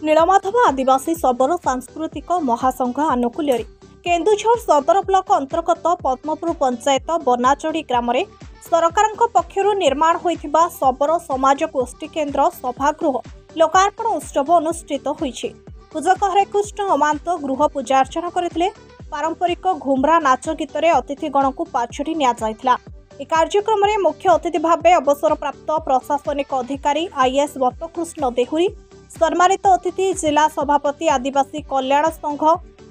नीलमाधव आदिवासी शबर सांस्कृतिक महासंघ आनुकूल्य केन्दुझर सदर ब्लॉक अंतर्गत पद्मपुर पंचायत बनाचड़ी ग्राम सरकार पक्षर निर्माण होइथिबा शबर समाज गोष्ठी केन्द्र सभागृह लोकार्पण उत्सव अनुष्ठित होइछि। पूजक हरेकृष्ण अमांत गृह पूजार्चना करथिले। पारंपरिक घुमरा नाच गीतरे अतिथिगण को पाछड़ी निया जायथिला। ए कार्यक्रम में मुख्य अतिथि भाव अवसर प्राप्त प्रशासनिक अधिकारी आईएएस बतकृष्ण देहुरी, सम्मानित अतिथि जिला सभापति आदिवासी कल्याण संघ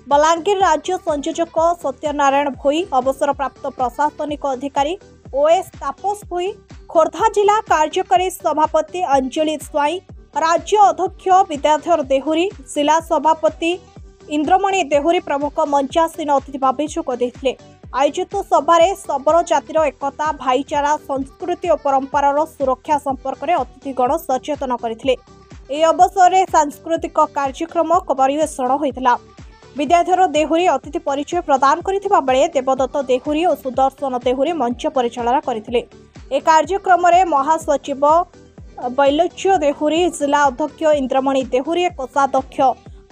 बलांगीर राज्य संयोजक सत्यनारायण भोई, अवसर प्राप्त प्रशासनिक अधिकारी ओएस तापस भोई, खोर्धा जिला कार्यकारी सभापति अंजलि स्वाई, राज्य अध्यक्ष विद्याधर देहुरी, जिला सभापति इंद्रमणि देहुरी प्रमुख मंचासीन अतिथि भाव जोगदेइथिले। आयोजित सभारे शबर जातिर एकता भाईचारा संस्कृति और परंपरार सुरक्षा संपर्क में अतिथिगण सचेतन करथिले। ए अवसर में सांस्कृतिक कार्यक्रम परिवेषण होइतिला। विद्याधर देहुरी अतिथि परिचय प्रदान करथिबा बेले देवदत्त देहुरी और सुदर्शन देहुरी मंच परिचालना करथिले। ए कार्यक्रम में महासचिव बैलोच्य देहुरी, जिला अध्यक्ष इंद्रमणि देहुरी, कोषाध्यक्ष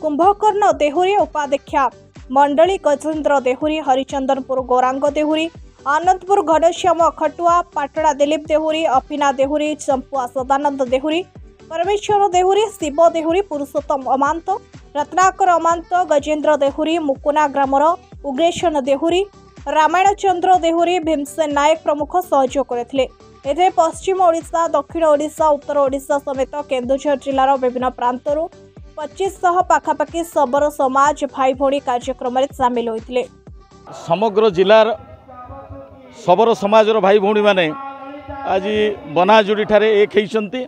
कुंभकर्ण देहुरी, उपाध्यक्षा मंडली गजेन्द्र देहुरी, हरिचंदनपुर गौरांग देहुरी, आनंदपुर घनश्याम खटुआ, पाटड़ा दिलीप देहुरी, अफिना देहुरी, चंपुआ सदानंद देहुरी, परमेश्वर देहुरी, शिव देहुरी, पुरुषोत्तम अमांत, रत्नाकर अमांत, गजेन्द्र देहुरी, मुकुना ग्रामर उग्रेशन देहुरी, रामायण चंद्र देहुरी, भीमसेन नायक प्रमुख सहयोग करथिले। एथे पश्चिम ओडिशा, दक्षिण ओडिशा, उत्तर ओडिशा समेत केन्दुझर जिलार विभिन्न प्रांतरू 2500 पाखापाखि शबर समाज भाई भौणी कार्यक्रम में सामिल होते। समग्र जिलार शबर समाज भाई भौणी माने आज बनाजुड़ी ठारे एक होती।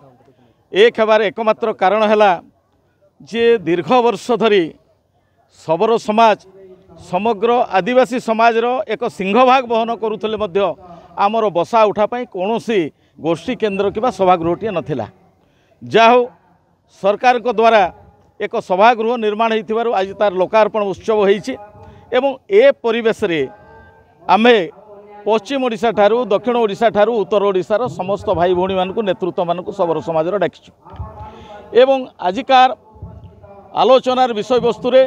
एक हेबार एकमात्र कारण है जे दीर्घ वर्ष धरी शबर समाज समग्र आदिवासी समाजर एक सिंहभाग बहन करुले मध्य आमर बसा उठापाई कौन गोष्ठी केन्द्र कि सभागृहटी नाला। जाहो सरकार को द्वारा एक सभागृह निर्माण हो आज तार लोकार्पण उत्सव होइछि। एवं ए परिवेश रे आमे पश्चिम ओडिशा ठारू, दक्षिण ओडिशा ठारू, उत्तर ओडिशार समस्त भाई भौणी मानकु नेतृत्व मानकु शबर समाजर डाकिछु। एवं आजिकार आलोचनार विषय वस्तु रे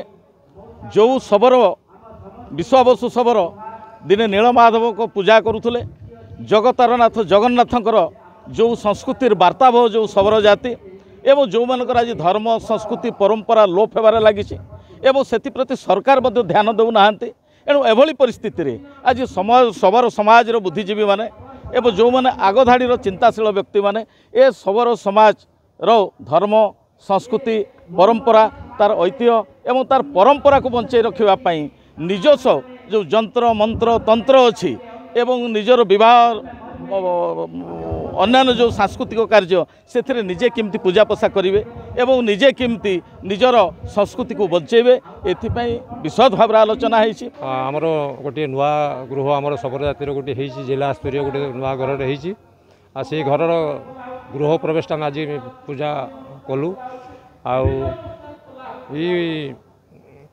जो शबर विश्वावसु शबर दिने नीलमाधव को पूजा करुले, जगतारनाथ जगन्नाथंकर जो संस्कृतिर वार्तावह जो शबर जाति एवं जो मानकर आज धर्म संस्कृति परंपरा लोप होबार लगी से सरकार ध्यान देना। एणु एभली परिस्थिति रे आज शबर समाज बुद्धिजीवी माने एवं जो माने आगधाड़ी चिंताशील व्यक्ति माने ए शबर समाज धर्म संस्कृति परंपरा तार ऐतिह्य एवं तार परंपरा को बंचाई रखापी निजस्व जो जंत्र मंत्र तंत्र अच्छी एवं निजर विवाह अन्य जो सांस्कृतिक कार्य से निजे केमती पूजा पसा करेंगे एवं निजे केमती निजर संस्कृति को बचेबे एथिपाई विशद भाव आलोचना होइछि। आमर गोटे नुआ गृह आमर शबर जातिर गोटे होइछि, जिला स्तरीय गोटे नुआ घर होइछि। आ से घर गृह प्रवेश आज पूजा कलु।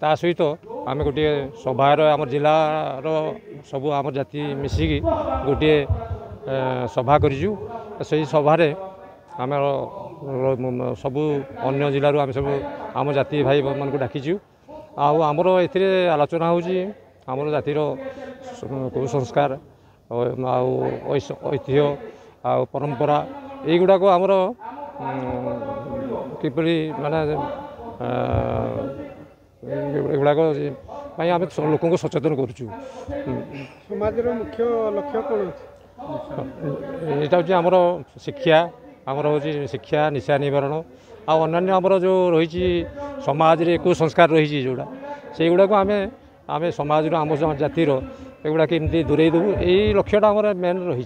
ता सहित आम गोटे सभार आम जिलार सब आम जाति मिसिकी गोटे सभा करूँ। से सभारे आम सबू अन्य जिलूर आम सब आम जाति भाई मान डाकिचु। आमर ए आलोचना होमर जातिर कुसंस्कार ऐतिह्य आ परंपरा युवाक आमर किपरि माने एगुड़ाक आम लोक सचेतन करुचु। समाजर मुख्य लक्ष्य कौन यहाँ आमर शिक्षा आमर हूँ शिक्षा निशा निवारण अन्य आमर जो रही समाज रे कुसंस्कार रही जोड़ा से गुड़ाक आम समाज आम जातिर एगुड़ा केमती दूरे देवु यही लक्ष्यटा आमर मेन रही।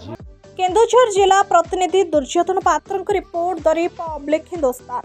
केन्दुझर जिला प्रतिनिधि दुर्योधन पात्र रिपोर्ट द रिपब्लिक हिंदुस्तान।